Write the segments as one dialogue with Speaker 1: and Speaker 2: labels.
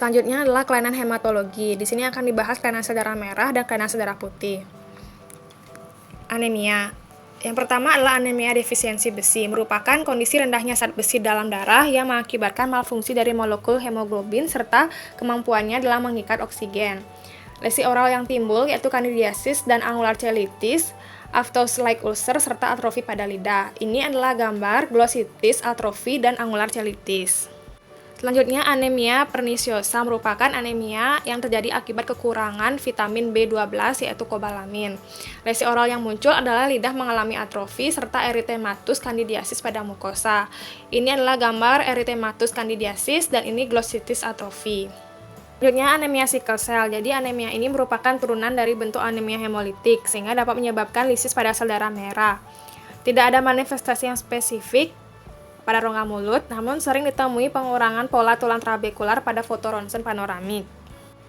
Speaker 1: Selanjutnya adalah kelainan hematologi. Di sini akan dibahas kelainan sel darah merah dan kelainan sel darah putih. Anemia. Yang pertama adalah anemia defisiensi besi, merupakan kondisi rendahnya zat besi dalam darah yang mengakibatkan malfungsi dari molekul hemoglobin serta kemampuannya dalam mengikat oksigen. Lesi oral yang timbul yaitu kandidiasis dan angular cheilitis, aphthous-like ulcer, serta atrofi pada lidah. Ini adalah gambar glossitis, atrofi, dan angular cheilitis. Selanjutnya, anemia pernisiosa merupakan anemia yang terjadi akibat kekurangan vitamin B12 yaitu kobalamin. Lesi oral yang muncul adalah lidah mengalami atrofi serta erythematus candidiasis pada mukosa. Ini adalah gambar erythematus candidiasis dan ini glossitis atrofi. Selanjutnya, anemia sickle cell. Jadi, anemia ini merupakan turunan dari bentuk anemia hemolitik sehingga dapat menyebabkan lisis pada sel darah merah. Tidak ada manifestasi yang spesifik pada rongga mulut, namun sering ditemui pengurangan pola tulang trabekular pada foto ronsen panoramik.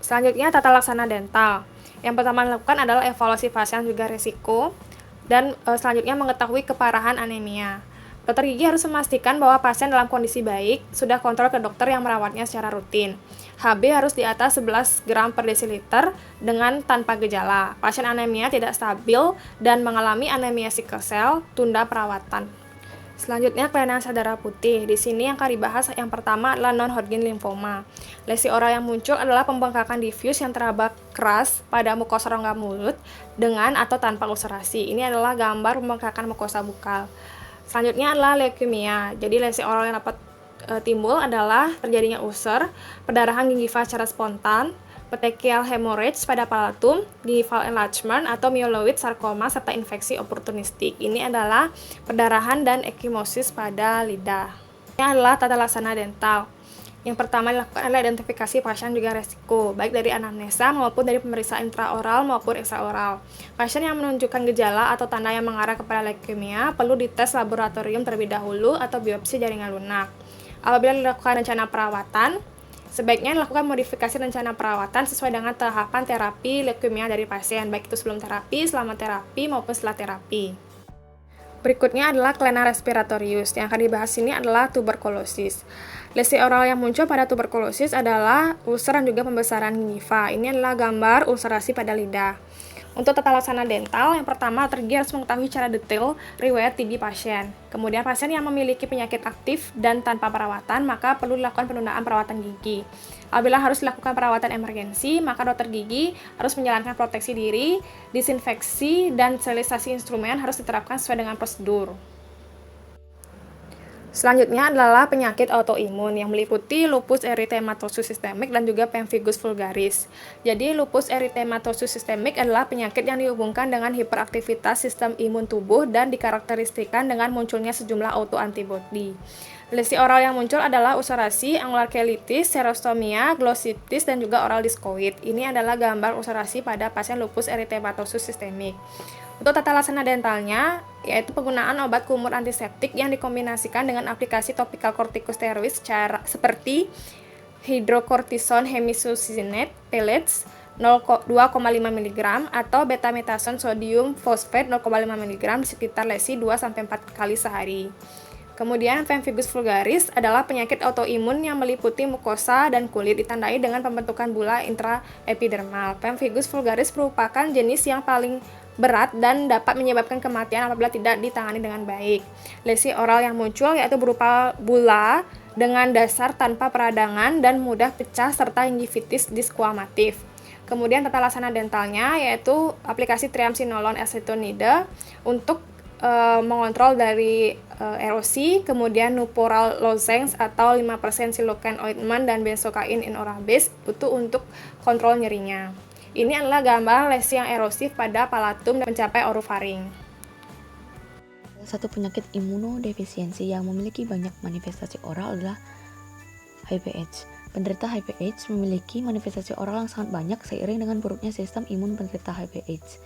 Speaker 1: Selanjutnya, tata laksana dental. Yang pertama dilakukan adalah evaluasi pasien juga risiko, dan selanjutnya mengetahui keparahan anemia. Dokter gigi harus memastikan bahwa pasien dalam kondisi baik, sudah kontrol ke dokter yang merawatnya secara rutin. HB harus di atas 11 gram per desiliter dengan tanpa gejala. Pasien anemia tidak stabil dan mengalami anemia sickle cell, tunda perawatan. Selanjutnya, kelainan sel darah putih. Di sini yang akan dibahas yang pertama adalah non-Hodgkin lymphoma. Lesi oral yang muncul adalah pembengkakan difus yang teraba keras pada mukosa rongga mulut dengan atau tanpa ulcerasi. Ini adalah gambar pembengkakan mukosa bukal. Selanjutnya adalah leukemia. Jadi lesi oral yang dapat timbul adalah terjadinya ulcer, perdarahan gingiva secara spontan, petechial hemorrhage pada palatum, gingival enlargement atau myeloid sarkoma, serta infeksi oportunistik. Ini adalah perdarahan dan ekimosis pada lidah. Ini adalah tata laksana dental. Yang pertama dilakukan adalah identifikasi pasien juga resiko, baik dari anamnesa maupun dari pemeriksaan intraoral maupun ekstraoral. Pasien yang menunjukkan gejala atau tanda yang mengarah kepada leukemia perlu dites laboratorium terlebih dahulu atau biopsi jaringan lunak. Apabila dilakukan rencana perawatan, sebaiknya dilakukan modifikasi rencana perawatan sesuai dengan tahapan terapi leukemia dari pasien, baik itu sebelum terapi, selama terapi, maupun setelah terapi. Berikutnya adalah kelainan respiratorius. Yang akan dibahas ini adalah tuberkulosis. Lesi oral yang muncul pada tuberkulosis adalah ulcer dan juga pembesaran gingiva. Ini adalah gambar ulcerasi pada lidah. Untuk tata laksana dental, yang pertama tergi harus mengetahui secara detail riwayat TB pasien. Kemudian pasien yang memiliki penyakit aktif dan tanpa perawatan, maka perlu dilakukan penundaan perawatan gigi. Apabila harus dilakukan perawatan emergensi, maka dokter gigi harus menjalankan proteksi diri, disinfeksi, dan sterilisasi instrumen harus diterapkan sesuai dengan prosedur. Selanjutnya adalah penyakit autoimun yang meliputi lupus erythematosus sistemik dan juga pemphigus vulgaris. Jadi lupus erythematosus sistemik adalah penyakit yang dihubungkan dengan hiperaktivitas sistem imun tubuh dan dikarakteristikkan dengan munculnya sejumlah autoantibody. Lesi oral yang muncul adalah ulcerasi, angular cheilitis, xerostomia, glossitis, dan juga oral discoid. Ini adalah gambar ulcerasi pada pasien lupus erythematosus sistemik. Untuk tata laksana dentalnya, yaitu penggunaan obat kumur antiseptik yang dikombinasikan dengan aplikasi topikal kortikosteroid seperti hydrocortisone hemisuccinate pellets 2,5 mg atau betamethasone sodium fosfat 0,5 mg di sekitar lesi 2-4 kali sehari. Kemudian pemphigus vulgaris adalah penyakit autoimun yang meliputi mukosa dan kulit ditandai dengan pembentukan bula intraepidermal. Pemphigus vulgaris merupakan jenis yang paling berat dan dapat menyebabkan kematian apabila tidak ditangani dengan baik. Lesi oral yang muncul yaitu berupa bula dengan dasar tanpa peradangan dan mudah pecah serta gingivitis disquamatif. Kemudian tata laksana dentalnya yaitu aplikasi triamcinolone acetonide untuk mengontrol dari erosi, kemudian Nuporal lozenge atau 5% silocaine ointment dan benzocaine in oral base itu untuk kontrol nyerinya. Ini adalah gambar lesi yang erosif pada palatum dan mencapai orofaring.
Speaker 2: Satu penyakit imunodefisiensi yang memiliki banyak manifestasi oral adalah HIV/AIDS. Penderita HIV/AIDS memiliki manifestasi oral yang sangat banyak seiring dengan buruknya sistem imun penderita HIV/AIDS.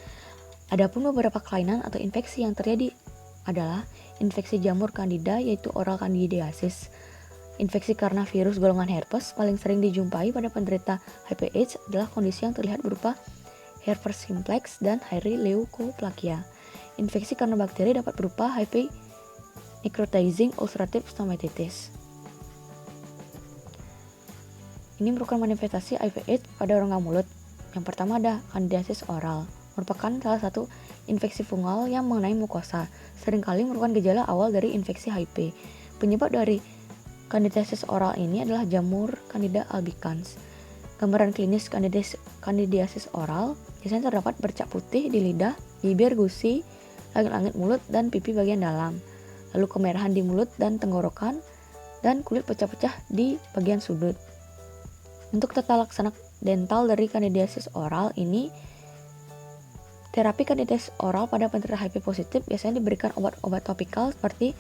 Speaker 2: Adapun beberapa kelainan atau infeksi yang terjadi adalah infeksi jamur Candida yaitu oral candidiasis. Infeksi karena virus golongan herpes paling sering dijumpai pada penderita HIV/AIDS adalah kondisi yang terlihat berupa herpes simplex dan hairy leukoplakia. Infeksi karena bakteri dapat berupa HIV necrotizing ulcerative stomatitis. Ini merupakan manifestasi HIV/AIDS pada rongga mulut. Yang pertama ada kandidiasis oral, merupakan salah satu infeksi fungal yang mengenai mukosa. Seringkali merupakan gejala awal dari infeksi HIV. Penyebab dari kandidiasis oral ini adalah jamur Candida albicans. Gambaran klinis kandidiasis oral biasanya terdapat bercak putih di lidah, bibir, gusi, langit-langit mulut, dan pipi bagian dalam. Lalu kemerahan di mulut dan tenggorokan, dan kulit pecah-pecah di bagian sudut. Untuk tata laksana dental dari kandidiasis oral ini, terapi kandidiasis oral pada penderita HIV positif biasanya diberikan obat-obat topikal seperti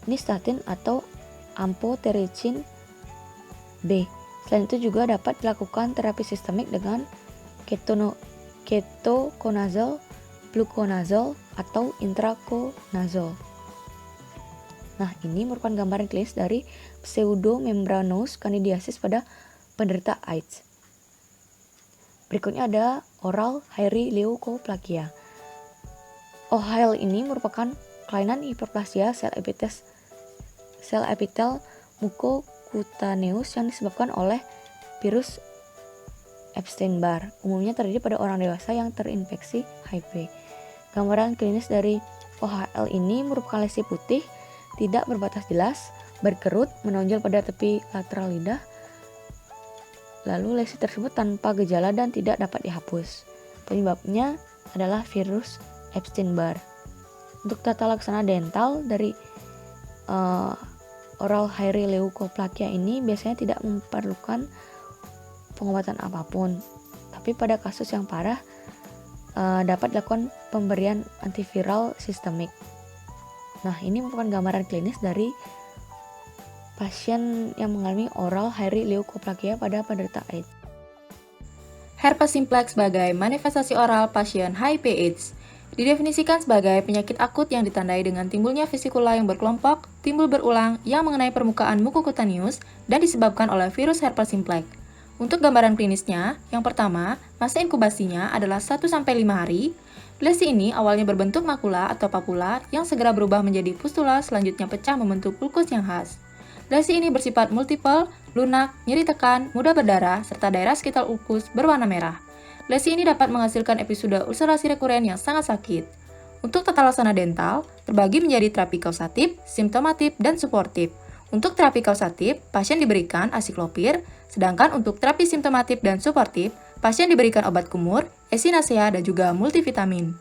Speaker 2: nystatin atau amphotericin B. Selain itu juga dapat dilakukan terapi sistemik dengan ketoconazole, fluconazole, atau intraconazole. Nah, ini merupakan gambaran klinis dari pseudomembranous candidiasis pada penderita AIDS. Berikutnya ada oral hairy leukoplakia. OHL ini merupakan kelainan hiperplasia sel epitel mukokutaneus yang disebabkan oleh virus Epstein-Barr. Umumnya terjadi pada orang dewasa yang terinfeksi HIV. Gambaran klinis dari OHL ini merupakan lesi putih, tidak berbatas jelas, berkerut, menonjol pada tepi lateral lidah. Lalu lesi tersebut tanpa gejala dan tidak dapat dihapus. Penyebabnya adalah virus Epstein-Barr. Untuk tata laksana dental dari oral hairy leukoplakia ini biasanya tidak memerlukan pengobatan apapun. Tapi pada kasus yang parah dapat dilakukan pemberian antiviral sistemik. Nah, ini merupakan gambaran klinis dari pasien yang mengalami oral hairy leukoplakia pada penderita AIDS.
Speaker 3: Herpes simplex sebagai manifestasi oral pasien HIV/AIDS didefinisikan sebagai penyakit akut yang ditandai dengan timbulnya vesikula yang berkelompok, timbul berulang yang mengenai permukaan mukokutaneus dan disebabkan oleh virus herpes simplex. Untuk gambaran klinisnya, yang pertama, masa inkubasinya adalah 1-5 hari. Lesi ini awalnya berbentuk makula atau papula yang segera berubah menjadi pustula, selanjutnya pecah membentuk ulkus yang khas. Lesi ini bersifat multiple, lunak, nyeri tekan, mudah berdarah, serta daerah sekitar ulkus berwarna merah. Lesi ini dapat menghasilkan episode ulcerasi rekuren yang sangat sakit. Untuk tata laksana dental, terbagi menjadi terapi kausatif, simptomatif, dan suportif. Untuk terapi kausatif, pasien diberikan asiklopir, sedangkan untuk terapi simptomatif dan suportif, pasien diberikan obat kumur, echinacea, dan juga multivitamin.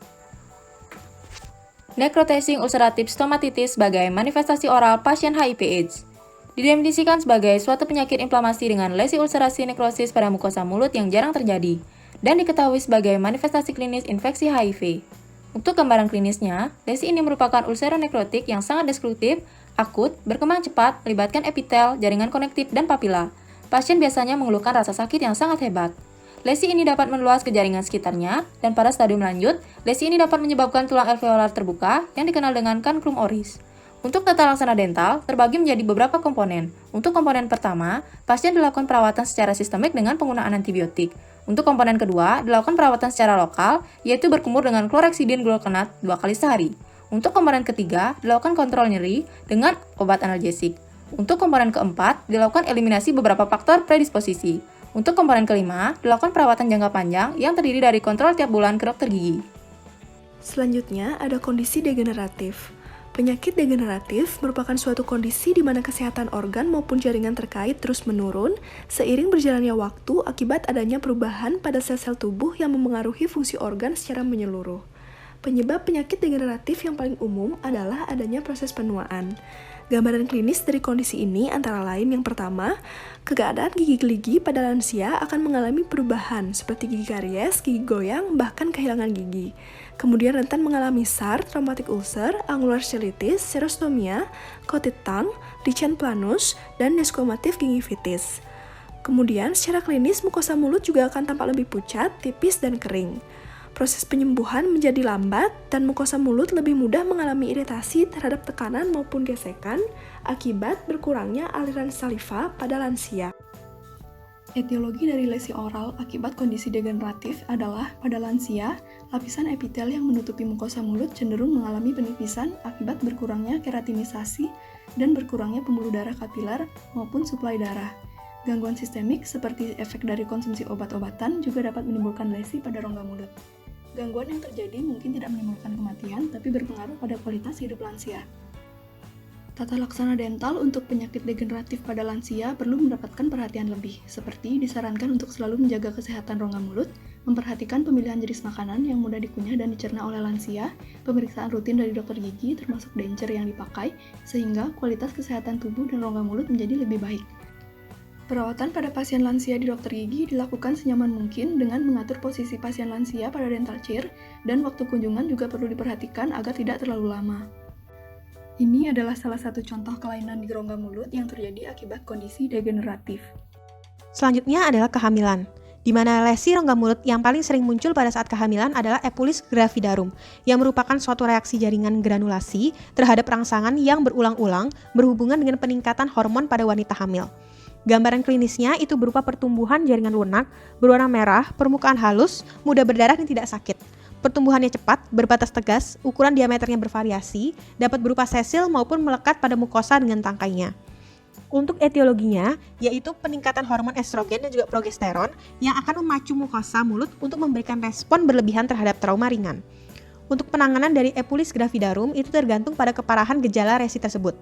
Speaker 3: Necrotizing ulcerative stomatitis sebagai manifestasi oral pasien HIV/AIDS didefinisikan sebagai suatu penyakit inflamasi dengan lesi ulcerasi nekrosis pada mukosa mulut yang jarang terjadi dan diketahui sebagai manifestasi klinis infeksi HIV. Untuk gambaran klinisnya, lesi ini merupakan ulceronekrotik yang sangat destruktif, akut, berkembang cepat, melibatkan epitel, jaringan konektif, dan papila. Pasien biasanya mengeluhkan rasa sakit yang sangat hebat. Lesi ini dapat meluas ke jaringan sekitarnya, dan pada stadium lanjut, lesi ini dapat menyebabkan tulang alveolar terbuka yang dikenal dengan cancrum oris. Untuk tata laksana dental, terbagi menjadi beberapa komponen. Untuk komponen pertama, pasien dilakukan perawatan secara sistemik dengan penggunaan antibiotik. Untuk komponen kedua, dilakukan perawatan secara lokal, yaitu berkumur dengan kloreksidin gluconat 2 kali sehari. Untuk komponen ketiga, dilakukan kontrol nyeri dengan obat analgesik. Untuk komponen keempat, dilakukan eliminasi beberapa faktor predisposisi. Untuk komponen kelima, dilakukan perawatan jangka panjang yang terdiri dari kontrol tiap bulan ke dokter gigi.
Speaker 4: Selanjutnya, ada kondisi degeneratif. Penyakit degeneratif merupakan suatu kondisi di mana kesehatan organ maupun jaringan terkait terus menurun seiring berjalannya waktu akibat adanya perubahan pada sel-sel tubuh yang memengaruhi fungsi organ secara menyeluruh. Penyebab penyakit degeneratif yang paling umum adalah adanya proses penuaan. Gambaran klinis dari kondisi ini antara lain yang pertama, keadaan gigi gerigi pada lansia akan mengalami perubahan seperti gigi karies, gigi goyang, bahkan kehilangan gigi. Kemudian rentan mengalami SAR, traumatic ulcer, angular cheilitis, xerostomia, coated tongue, lichen planus, dan desquamative gingivitis. Kemudian secara klinis mukosa mulut juga akan tampak lebih pucat, tipis, dan kering. Proses penyembuhan menjadi lambat dan mukosa mulut lebih mudah mengalami iritasi terhadap tekanan maupun gesekan akibat berkurangnya aliran saliva pada lansia. Etiologi dari lesi oral akibat kondisi degeneratif adalah pada lansia, lapisan epitel yang menutupi mukosa mulut cenderung mengalami penipisan akibat berkurangnya keratinisasi dan berkurangnya pembuluh darah kapiler maupun suplai darah. Gangguan sistemik seperti efek dari konsumsi obat-obatan juga dapat menimbulkan lesi pada rongga mulut. Gangguan yang terjadi mungkin tidak menimbulkan kematian, tapi berpengaruh pada kualitas hidup lansia. Tata laksana dental untuk penyakit degeneratif pada lansia perlu mendapatkan perhatian lebih, seperti disarankan untuk selalu menjaga kesehatan rongga mulut, memperhatikan pemilihan jenis makanan yang mudah dikunyah dan dicerna oleh lansia, pemeriksaan rutin dari dokter gigi termasuk denture yang dipakai, sehingga kualitas kesehatan tubuh dan rongga mulut menjadi lebih baik. Perawatan pada pasien lansia di dokter gigi dilakukan senyaman mungkin dengan mengatur posisi pasien lansia pada dental chair, dan waktu kunjungan juga perlu diperhatikan agar tidak terlalu lama. Ini adalah salah satu contoh kelainan di rongga mulut yang terjadi akibat kondisi degeneratif.
Speaker 5: Selanjutnya adalah kehamilan, di mana lesi rongga mulut yang paling sering muncul pada saat kehamilan adalah epulis gravidarum, yang merupakan suatu reaksi jaringan granulasi terhadap rangsangan yang berulang-ulang berhubungan dengan peningkatan hormon pada wanita hamil. Gambaran klinisnya itu berupa pertumbuhan jaringan lunak, berwarna merah, permukaan halus, mudah berdarah dan tidak sakit. Pertumbuhannya cepat, berbatas tegas, ukuran diameternya bervariasi, dapat berupa sesil maupun melekat pada mukosa dengan tangkainya. Untuk etiologinya, yaitu peningkatan hormon estrogen dan juga progesteron yang akan memacu mukosa mulut untuk memberikan respon berlebihan terhadap trauma ringan. Untuk penanganan dari epulis gravidarum itu tergantung pada keparahan gejala lesi tersebut.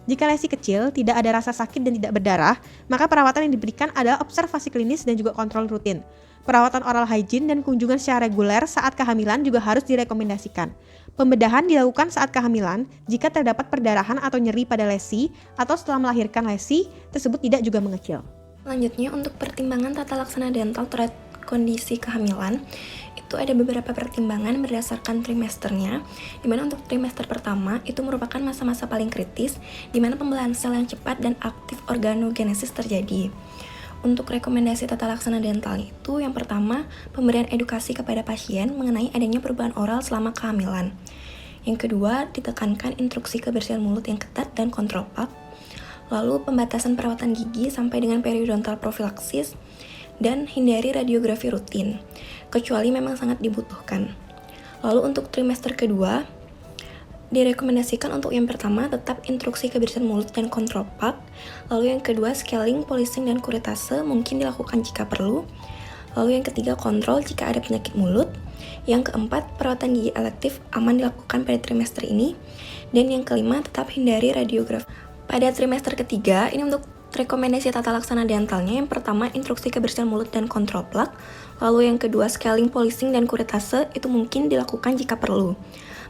Speaker 5: Jika lesi kecil, tidak ada rasa sakit dan tidak berdarah, maka perawatan yang diberikan adalah observasi klinis dan juga kontrol rutin. Perawatan oral hygiene dan kunjungan secara reguler saat kehamilan juga harus direkomendasikan. Pembedahan dilakukan saat kehamilan jika terdapat perdarahan atau nyeri pada lesi atau setelah melahirkan lesi tersebut tidak juga mengecil.
Speaker 6: Selanjutnya, untuk pertimbangan tata laksana dental terkait kondisi kehamilan, itu ada beberapa pertimbangan berdasarkan trimesternya, di mana untuk trimester pertama itu merupakan masa-masa paling kritis, di mana pembelahan sel yang cepat dan aktif organogenesis terjadi. Untuk rekomendasi tata laksana dental itu, yang pertama, pemberian edukasi kepada pasien mengenai adanya perubahan oral selama kehamilan. Yang kedua, ditekankan instruksi kebersihan mulut yang ketat dan kontrol pak. Lalu, pembatasan perawatan gigi sampai dengan periodontal profilaksis, dan hindari radiografi rutin, kecuali memang sangat dibutuhkan. Lalu untuk trimester kedua, direkomendasikan untuk yang pertama tetap instruksi kebersihan mulut dan kontrol pak. Lalu yang kedua, scaling, polishing, dan kuretase mungkin dilakukan jika perlu. Lalu yang ketiga, kontrol jika ada penyakit mulut. Yang keempat, perawatan gigi elektif aman dilakukan pada trimester ini. Dan yang kelima, tetap hindari radiografi. Pada trimester ketiga, ini untuk rekomendasi tata laksana dentalnya, yang pertama instruksi kebersihan mulut dan kontrol plak, lalu yang kedua scaling, polishing, dan kuretase itu mungkin dilakukan jika perlu.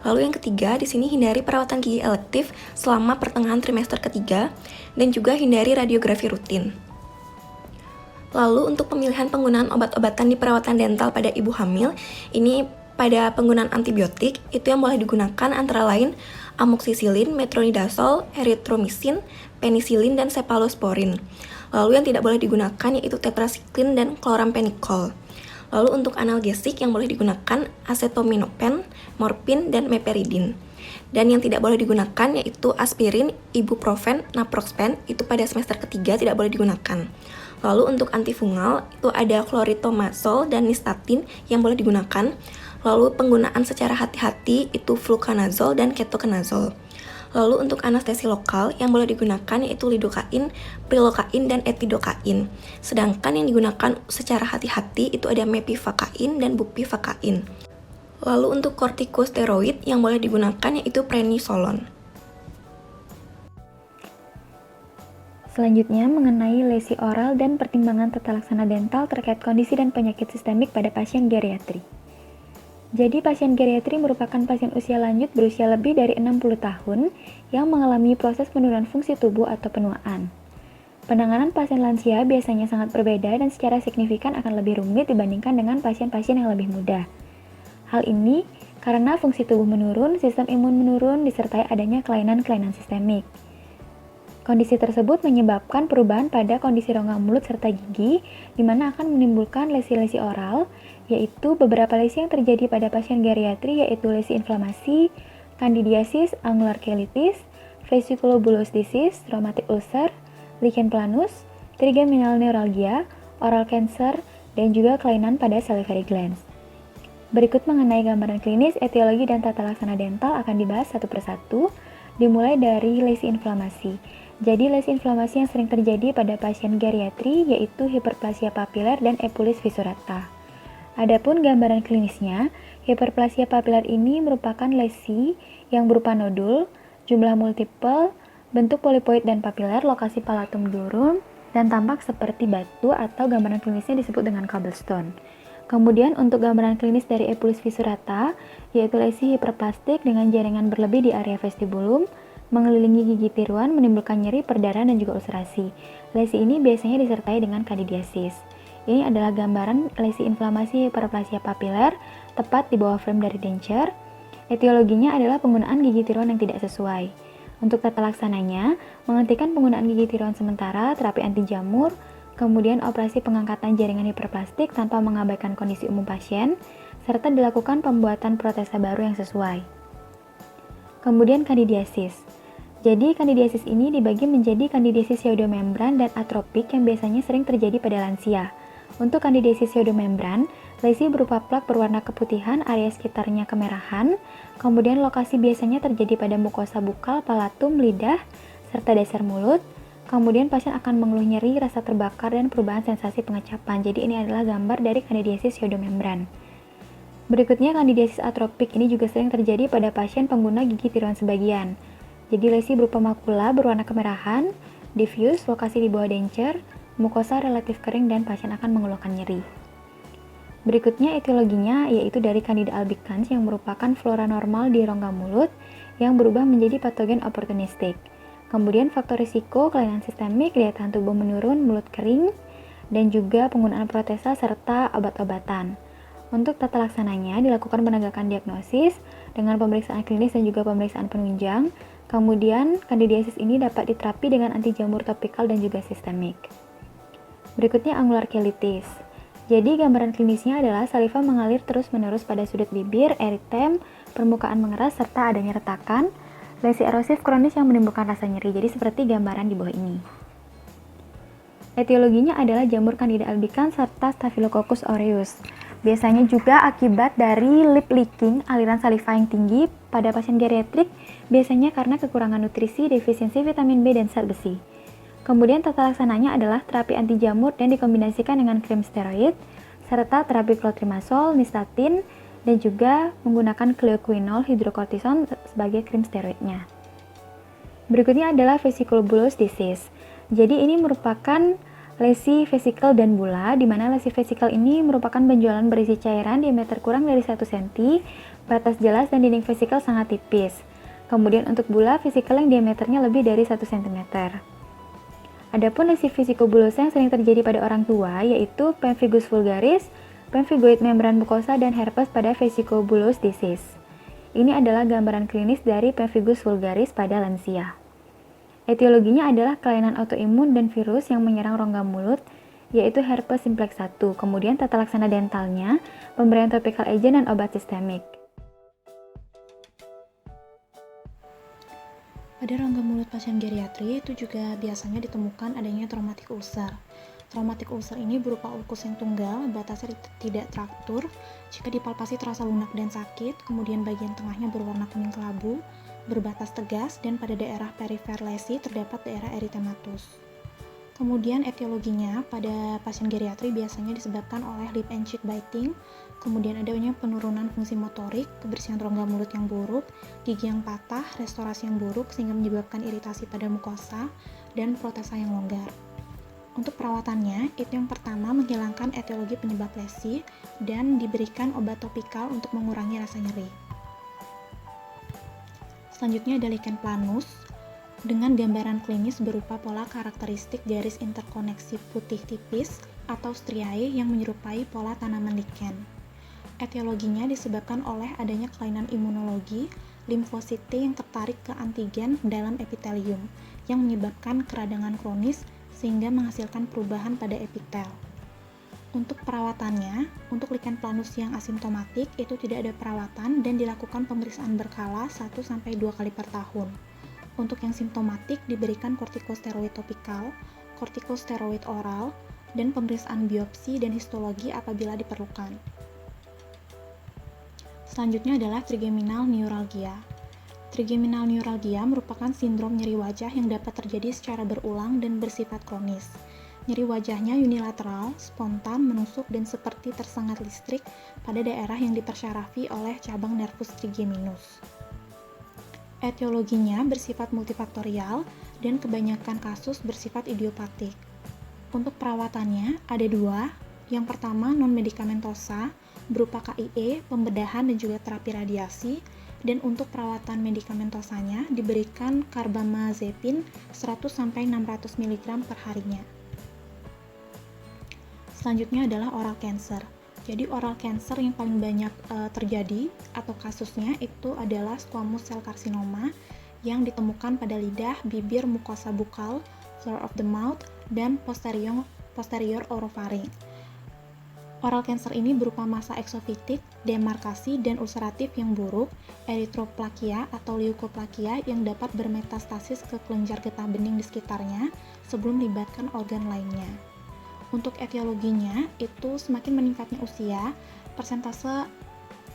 Speaker 6: Lalu yang ketiga, di sini hindari perawatan gigi elektif selama pertengahan trimester ketiga dan juga hindari radiografi rutin. Lalu untuk pemilihan penggunaan obat-obatan di perawatan dental pada ibu hamil, ini pada penggunaan antibiotik itu yang boleh digunakan antara lain amoxicillin, metronidazole, erythromycin, penisilin, dan cephalosporin. Lalu yang tidak boleh digunakan yaitu tetracycline dan chloramphenicol. Lalu untuk analgesik yang boleh digunakan acetaminophen, morfin, dan meperidin. Dan yang tidak boleh digunakan yaitu aspirin, ibuprofen, naproxen, itu pada semester ketiga tidak boleh digunakan. Lalu untuk antifungal itu ada chlorithomazole dan nystatin yang boleh digunakan. Lalu penggunaan secara hati-hati itu fluconazole dan ketoconazole. Lalu untuk anestesi lokal yang boleh digunakan yaitu lidocain, prilocain, dan etidocain. Sedangkan yang digunakan secara hati-hati itu ada mepivakain dan bupivacain. Lalu untuk kortikosteroid yang boleh digunakan yaitu prednisolon.
Speaker 7: Selanjutnya mengenai lesi oral dan pertimbangan tata laksana dental terkait kondisi dan penyakit sistemik pada pasien geriatri. Jadi pasien geriatri merupakan pasien usia lanjut berusia lebih dari 60 tahun yang mengalami proses penurunan fungsi tubuh atau penuaan. Penanganan pasien lansia biasanya sangat berbeda dan secara signifikan akan lebih rumit dibandingkan dengan pasien-pasien yang lebih muda. Hal ini karena fungsi tubuh menurun, sistem imun menurun, disertai adanya kelainan-kelainan sistemik. Kondisi tersebut menyebabkan perubahan pada kondisi rongga mulut serta gigi, di mana akan menimbulkan lesi-lesi oral, yaitu beberapa lesi yang terjadi pada pasien geriatri yaitu lesi inflamasi, candidiasis, angular cheilitis, vesiculobullous disease, rheumatic ulcer, lichen planus, trigeminal neuralgia, oral cancer, dan juga kelainan pada salivary glands. Berikut mengenai gambaran klinis, etiologi, dan tata laksana dental akan dibahas satu persatu, dimulai dari lesi inflamasi. Jadi lesi inflamasi yang sering terjadi pada pasien geriatri yaitu hiperplasia papiler dan epulis visurata. Adapun gambaran klinisnya, hiperplasia papiler ini merupakan lesi yang berupa nodul, jumlah multiple, bentuk polipoid dan papiler, lokasi palatum durum, dan tampak seperti batu atau gambaran klinisnya disebut dengan cobblestone. Kemudian untuk gambaran klinis dari epulis visurata, yaitu lesi hiperplastik dengan jaringan berlebih di area vestibulum, mengelilingi gigi tiruan, menimbulkan nyeri, perdarahan, dan juga ulcerasi. Lesi ini biasanya disertai dengan kandidiasis. Ini adalah gambaran lesi inflamasi hiperplasia papiler, tepat di bawah frame dari denture. Etiologinya adalah penggunaan gigi tiruan yang tidak sesuai. Untuk tata laksananya, menghentikan penggunaan gigi tiruan sementara, terapi anti jamur, kemudian operasi pengangkatan jaringan hiperplastik tanpa mengabaikan kondisi umum pasien, serta dilakukan pembuatan protesa baru yang sesuai. Kemudian kandidiasis. Jadi kandidiasis ini dibagi menjadi kandidiasis pseudomembran dan atropik yang biasanya sering terjadi pada lansia. Untuk kandidiasis pseudomembran, lesi berupa plak berwarna keputihan, area sekitarnya kemerahan, kemudian lokasi biasanya terjadi pada mukosa bukal, palatum, lidah, serta dasar mulut. Kemudian pasien akan mengeluh nyeri, rasa terbakar, dan perubahan sensasi pengecapan. Jadi ini adalah gambar dari kandidiasis pseudomembran. Berikutnya kandidiasis atropik ini juga sering terjadi pada pasien pengguna gigi tiruan sebagian. Jadi lesi berupa makula berwarna kemerahan, diffuse, lokasi di bawah denture, mukosa relatif kering, dan pasien akan mengeluhkan nyeri. Berikutnya etiologinya yaitu dari Candida albicans yang merupakan flora normal di rongga mulut yang berubah menjadi patogen oportunistik. Kemudian faktor risiko kelainan sistemik, daya tahan tubuh menurun, mulut kering, dan juga penggunaan protesa serta obat-obatan. Untuk tata laksananya dilakukan penegakan diagnosis dengan pemeriksaan klinis dan juga pemeriksaan penunjang. Kemudian kandidiasis ini dapat diterapi dengan anti jamur topikal dan juga sistemik. Berikutnya angular cheilitis. Jadi gambaran klinisnya adalah saliva mengalir terus-menerus pada sudut bibir, eritem, permukaan mengeras, serta adanya retakan, lesi erosif kronis yang menimbulkan rasa nyeri. Jadi seperti gambaran di bawah ini. Etiologinya adalah jamur Candida albicans serta Staphylococcus aureus. Biasanya juga akibat dari lip leaking, aliran saliva yang tinggi pada pasien geriatrik, biasanya karena kekurangan nutrisi, defisiensi vitamin B dan zat besi. Kemudian tata laksananya adalah terapi anti jamur dan dikombinasikan dengan krim steroid, serta terapi clotrimazole, nystatin, dan juga menggunakan cleoquinol hidrocortisone sebagai krim steroidnya. Berikutnya adalah vesicle bullous disease. Jadi ini merupakan lesi vesikel dan bula, di mana lesi vesikel ini merupakan benjolan berisi cairan diameter kurang dari 1 cm, batas jelas dan dinding vesikel sangat tipis. Kemudian untuk bula, vesikel yang diameternya lebih dari 1 cm. Adapun lesi vesikel bulosa yang sering terjadi pada orang tua yaitu pemphigus vulgaris, pemphigoid membran mukosa, dan herpes pada vesicle bullous disease. Ini adalah gambaran klinis dari pemphigus vulgaris pada lansia. Etiologinya adalah kelainan autoimun dan virus yang menyerang rongga mulut, yaitu herpes simplex 1. Kemudian tata laksana dentalnya, pemberian topical agent dan obat sistemik.
Speaker 1: Pada rongga mulut pasien geriatri itu juga biasanya ditemukan adanya traumatic ulcer. Traumatic ulcer ini berupa ulkus yang tunggal, batasnya tidak traktur, jika dipalpasi terasa lunak dan sakit, kemudian bagian tengahnya berwarna kuning kelabu, berbatas tegas, dan pada daerah perifer lesi terdapat daerah erythematus. Kemudian etiologinya pada pasien geriatri biasanya disebabkan oleh lip and cheek biting, kemudian adanya penurunan fungsi motorik, kebersihan rongga mulut yang buruk, gigi yang patah, restorasi yang buruk sehingga menyebabkan iritasi pada mukosa, dan protesa yang longgar. Untuk perawatannya, itu yang pertama menghilangkan etiologi penyebab lesi dan diberikan obat topikal untuk mengurangi rasa nyeri. Selanjutnya ada lichen planus dengan gambaran klinis berupa pola karakteristik garis interkoneksi putih tipis atau striae yang menyerupai pola tanaman lichen. Etiologinya disebabkan oleh adanya kelainan imunologi, limfosit T yang tertarik ke antigen dalam epitelium yang menyebabkan keradangan kronis sehingga menghasilkan perubahan pada epitel. Untuk perawatannya, untuk lichen planus yang asimptomatik itu tidak ada perawatan dan dilakukan pemeriksaan berkala 1-2 kali per tahun. Untuk yang simptomatik diberikan kortikosteroid topikal, kortikosteroid oral, dan pemeriksaan biopsi dan histologi apabila diperlukan. Selanjutnya adalah trigeminal neuralgia.
Speaker 5: Trigeminal neuralgia merupakan sindrom nyeri wajah yang dapat terjadi secara berulang dan bersifat kronis. Nyeri wajahnya unilateral, spontan, menusuk, dan seperti tersengat listrik pada daerah yang dipersyarafi oleh cabang nervus trigeminus. Etiologinya bersifat multifaktorial dan kebanyakan kasus bersifat idiopatik. Untuk perawatannya ada dua. Yang pertama non-medikamentosa berupa KIE, pembedahan dan juga terapi radiasi. Dan untuk perawatan medikamentosanya diberikan carbamazepin 100-600 mg per harinya. Selanjutnya adalah oral cancer. Jadi oral cancer yang paling banyak terjadi atau kasusnya itu adalah squamous cell carcinoma yang ditemukan pada lidah, bibir, mukosa bukal, floor of the mouth, dan posterior oropharynx. Oral cancer ini berupa massa eksofitik, demarkasi, dan ulceratif yang buruk, eritroplakia atau leukoplakia yang dapat bermetastasis ke kelenjar getah bening di sekitarnya sebelum melibatkan organ lainnya. Untuk etiologinya, itu semakin meningkatnya usia, persentase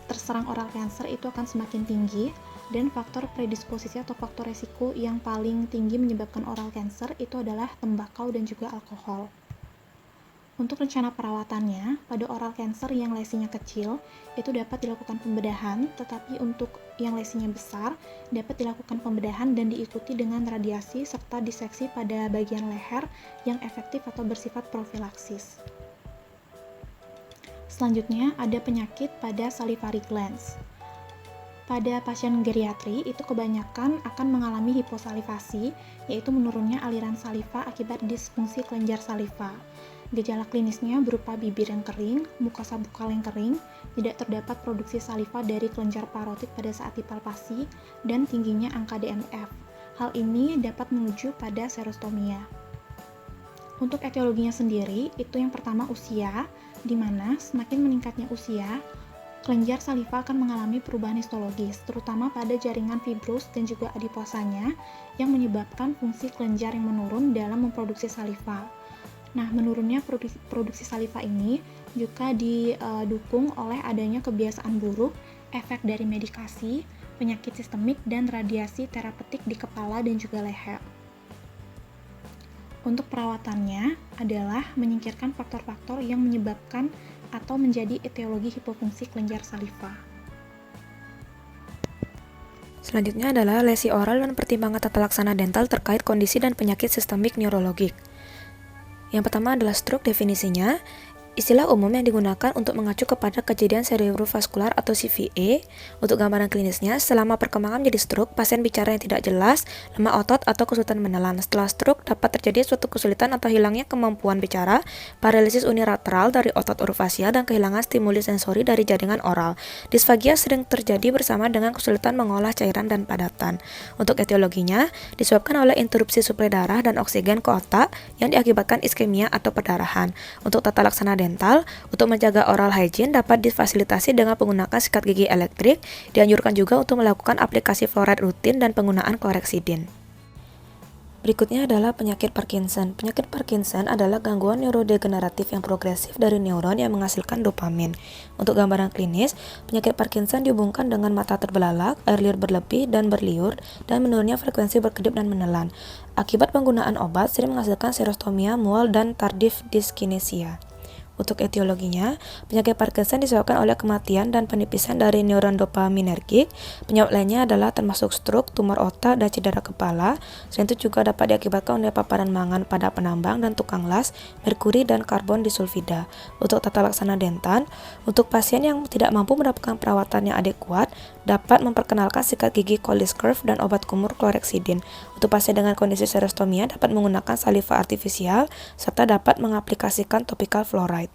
Speaker 5: terserang oral cancer itu akan semakin tinggi, dan faktor predisposisi atau faktor resiko yang paling tinggi menyebabkan oral cancer itu adalah tembakau dan juga alkohol. Untuk rencana perawatannya, pada oral cancer yang lesinya kecil, itu dapat dilakukan pembedahan, tetapi untuk yang lesinya besar, dapat dilakukan pembedahan dan diikuti dengan radiasi serta diseksi pada bagian leher yang efektif atau bersifat profilaksis. Selanjutnya, ada penyakit pada salivary glands. Pada pasien geriatri, itu kebanyakan akan mengalami hiposalivasi, yaitu menurunnya aliran saliva akibat disfungsi kelenjar saliva. Gejala klinisnya berupa bibir yang kering, mukosa bukal yang kering, tidak terdapat produksi saliva dari kelenjar parotik pada saat dipalpasi, dan tingginya angka DMF. Hal ini dapat menuju pada serostomia. Untuk etiologinya sendiri, itu yang pertama usia, di mana semakin meningkatnya usia, kelenjar saliva akan mengalami perubahan histologis, terutama pada jaringan fibrus dan juga adiposanya yang menyebabkan fungsi kelenjar yang menurun dalam memproduksi saliva. Nah, menurunnya produksi saliva ini juga didukung oleh adanya kebiasaan buruk, efek dari medikasi, penyakit sistemik, dan radiasi terapeutik di kepala dan juga leher. Untuk perawatannya adalah menyingkirkan faktor-faktor yang menyebabkan atau menjadi etiologi hipofungsi kelenjar saliva.
Speaker 1: Selanjutnya adalah lesi oral dan pertimbangan tata laksana dental terkait kondisi dan penyakit sistemik neurologik. Yang pertama adalah stroke. Definisinya, istilah umum yang digunakan untuk mengacu kepada kejadian cerebrovaskular atau CVA. Untuk gambaran klinisnya, selama perkembangan menjadi stroke, pasien bicara yang tidak jelas, lemah otot, atau kesulitan menelan. Setelah stroke, dapat terjadi suatu kesulitan atau hilangnya kemampuan bicara, paralisis unilateral dari otot orofasia, dan kehilangan stimuli sensori dari jaringan oral. Disfagia sering terjadi bersama dengan kesulitan mengolah cairan dan padatan. Untuk etiologinya, disebabkan oleh interupsi suplai darah dan oksigen ke otak yang diakibatkan iskemia atau perdarahan. Untuk tata laksana dental, untuk menjaga oral hygiene dapat difasilitasi dengan menggunakan sikat gigi elektrik. Dianjurkan juga untuk melakukan aplikasi fluoride rutin dan penggunaan chlorhexidine. Berikutnya adalah penyakit Parkinson. Penyakit Parkinson adalah gangguan neurodegeneratif yang progresif dari neuron yang menghasilkan dopamin. Untuk gambaran klinis, penyakit Parkinson dihubungkan dengan mata terbelalak, air liur berlebih dan berliur, dan menurunnya frekuensi berkedip dan menelan. Akibat penggunaan obat sering menghasilkan serostomia, mual, dan tardive dyskinesia. Untuk etiologinya, penyakit Parkinson disebabkan oleh kematian dan penipisan dari neuron dopaminergik. Penyebab lainnya adalah termasuk stroke, tumor otak, dan cedera kepala. Selain itu juga dapat diakibatkan oleh paparan mangan pada penambang dan tukang las, merkuri, dan karbon disulfida. Untuk tata laksana dental, untuk pasien yang tidak mampu mendapatkan perawatan yang adekuat, dapat memperkenalkan sikat gigi Collis Curve dan obat kumur chlorhexidine. Untuk pasien dengan kondisi serostomia dapat menggunakan saliva artifisial serta dapat mengaplikasikan topical fluoride.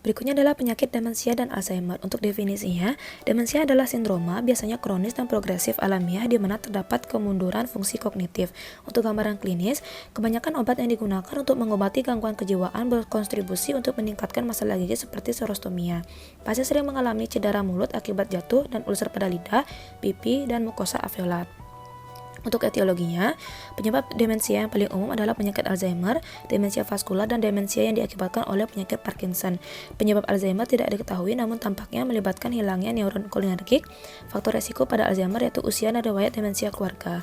Speaker 1: Berikutnya adalah penyakit demensia dan Alzheimer. Untuk definisinya, demensia adalah sindroma biasanya kronis dan progresif alamiah di mana terdapat kemunduran fungsi kognitif. Untuk gambaran klinis, kebanyakan obat yang digunakan untuk mengobati gangguan kejiwaan berkontribusi untuk meningkatkan masalah gigi seperti serostomia. Pasien sering mengalami cedera mulut akibat jatuh dan ulcer pada lidah, pipi, dan mukosa alveolar.
Speaker 2: Untuk etiologinya, penyebab demensia yang paling umum adalah penyakit Alzheimer, demensia vaskular, dan demensia yang diakibatkan oleh penyakit Parkinson. Penyebab Alzheimer tidak diketahui, namun tampaknya melibatkan hilangnya neuron kolinergik. Faktor resiko pada Alzheimer yaitu usia dan riwayat demensia keluarga.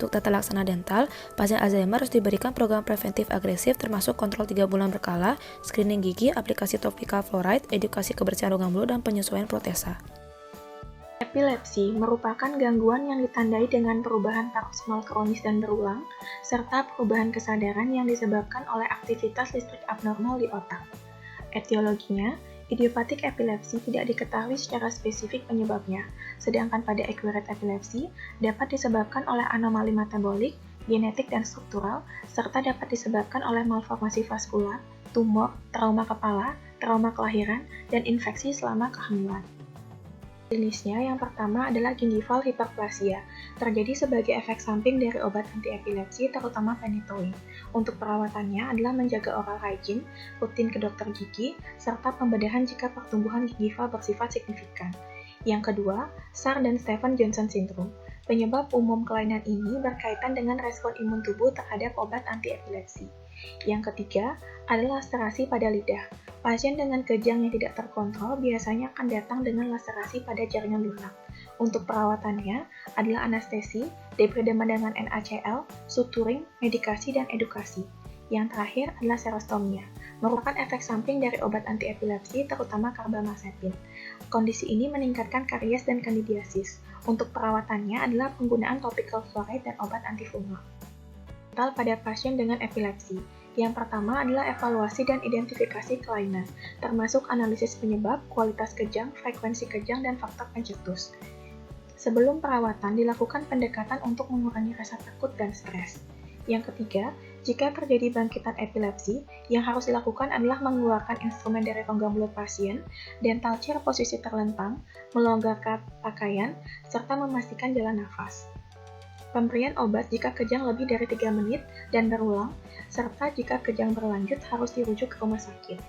Speaker 2: Untuk tata laksana dental, pasien Alzheimer harus diberikan program preventif agresif termasuk kontrol 3 bulan berkala, screening gigi, aplikasi topikal fluoride, edukasi kebersihan rongga mulut, dan penyesuaian protesa.
Speaker 1: Epilepsi merupakan gangguan yang ditandai dengan perubahan paroksimal kronis dan berulang, serta perubahan kesadaran yang disebabkan oleh aktivitas listrik abnormal di otak. Etiologinya, idiopatik epilepsi tidak diketahui secara spesifik penyebabnya, sedangkan pada acquired epilepsi dapat disebabkan oleh anomali metabolik, genetik dan struktural, serta dapat disebabkan oleh malformasi vaskular, tumor, trauma kepala, trauma kelahiran, dan infeksi selama kehamilan. Klinisnya yang pertama adalah gingival hiperplasia, terjadi sebagai efek samping dari obat anti-epilepsi terutama phenytoin. Untuk perawatannya adalah menjaga oral hygiene, rutin ke dokter gigi, serta pembedahan jika pertumbuhan gingival bersifat signifikan. Yang kedua, SAR dan Stevens-Johnson syndrome. Penyebab umum kelainan ini berkaitan dengan respon imun tubuh terhadap obat anti-epilepsi. Yang ketiga adalah laserasi pada lidah. Pasien dengan kejang yang tidak terkontrol biasanya akan datang dengan laserasi pada jaringan lunak. Untuk perawatannya adalah anestesi, diberi dengan NaCl, suturing, medikasi, dan edukasi. Yang terakhir adalah serostomia, merupakan efek samping dari obat anti-epilepsi terutama carbamazepin. Kondisi ini meningkatkan karies dan kandidiasis. Untuk perawatannya adalah penggunaan topical fluoride dan obat antifungal. Pada pasien dengan epilepsi. Yang pertama adalah evaluasi dan identifikasi kelainan, termasuk analisis penyebab, kualitas kejang, frekuensi kejang, dan faktor pencetus. Sebelum perawatan, dilakukan pendekatan untuk mengurangi rasa takut dan stres. Yang ketiga, jika terjadi bangkitan epilepsi, yang harus dilakukan adalah mengeluarkan instrumen dari rongga mulut pasien, dental chair posisi terlentang, melonggarkan pakaian, serta memastikan jalan nafas. Pemberian obat jika kejang lebih dari 3 menit dan berulang, serta jika kejang berlanjut harus dirujuk ke rumah sakit.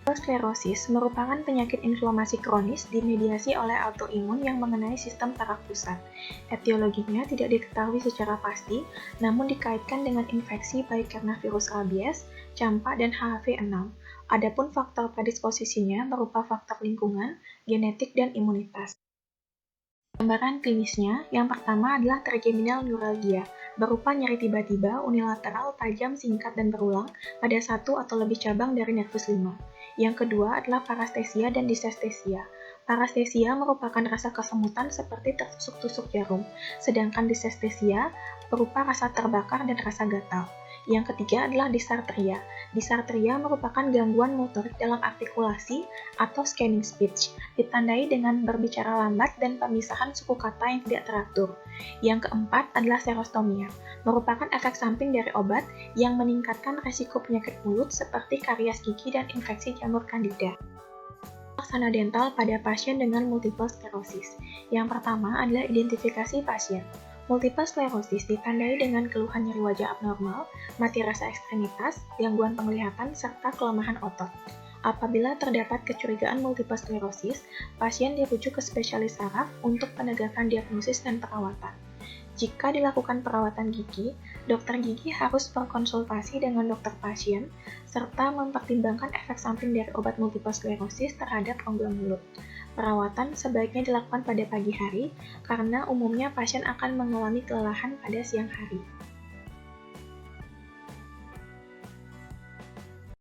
Speaker 1: Sklerosis merupakan penyakit inflamasi kronis dimediasi oleh autoimun yang mengenai sistem saraf pusat. Etiologinya tidak diketahui secara pasti, namun dikaitkan dengan infeksi baik karena virus rabies, campak, dan HHV6. Adapun faktor predisposisinya berupa faktor lingkungan, genetik, dan imunitas. Gambaran klinisnya, yang pertama adalah trigeminal neuralgia, berupa nyeri tiba-tiba, unilateral, tajam, singkat, dan berulang pada satu atau lebih cabang dari nervus 5. Yang kedua adalah parestesia dan disestesia. Parestesia merupakan rasa kesemutan seperti tertusuk-tusuk jarum, sedangkan disestesia berupa rasa terbakar dan rasa gatal. Yang ketiga adalah dysarthria. Dysarthria merupakan gangguan motorik dalam artikulasi atau scanning speech, ditandai dengan berbicara lambat dan pemisahan suku kata yang tidak teratur. Yang keempat adalah serostomia, merupakan efek samping dari obat yang meningkatkan resiko penyakit mulut seperti karies gigi dan infeksi jamur Candida. Laksana dental pada pasien dengan multiple sklerosis. Yang pertama adalah identifikasi pasien. Multiple sklerosis ditandai dengan keluhan nyeri wajah abnormal, mati rasa ekstremitas, gangguan penglihatan, serta kelemahan otot. Apabila terdapat kecurigaan multiple sklerosis, pasien dirujuk ke spesialis saraf untuk penegakan diagnosis dan perawatan. Jika dilakukan perawatan gigi, dokter gigi harus berkonsultasi dengan dokter pasien, serta mempertimbangkan efek samping dari obat multiple sklerosis terhadap rongga mulut. Perawatan sebaiknya dilakukan pada pagi hari, karena umumnya pasien akan mengalami kelelahan pada siang hari.